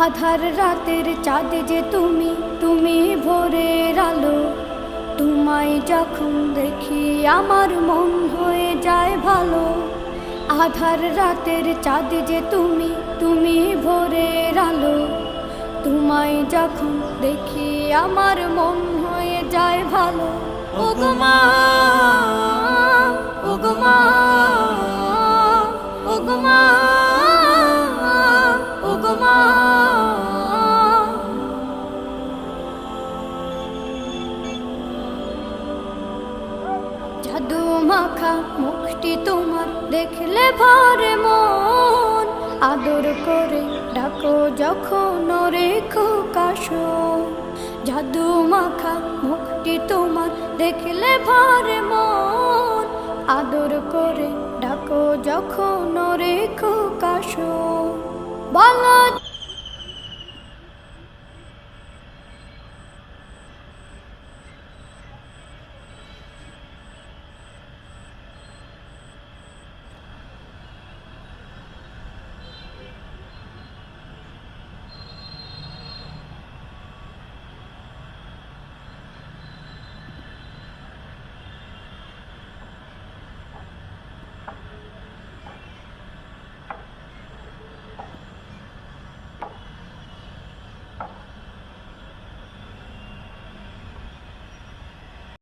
আধার রাতের চাঁদ যে তুমি, তুমি ভোরের আলো। তোমায় যখন দেখি আমার মন হয়ে যায় ভালো। আধার রাতের চাঁদ যে তুমি, তুমি ভোরের আলো। তোমায় যখন দেখি আমার মন হয়ে যায় ভালো। ওগো মা, ওগো মা, ওগো মা, ওগো মা। জাদু মাখা মুখটি তোমার দেখলে ভরে মন। আদর করে ডাকো যখন রেখো কাশো। জাদু মাখা মুখটি তোমার দেখলে ভরে মন। আদর করে ডাকো যখন রেখো কাশো। বলো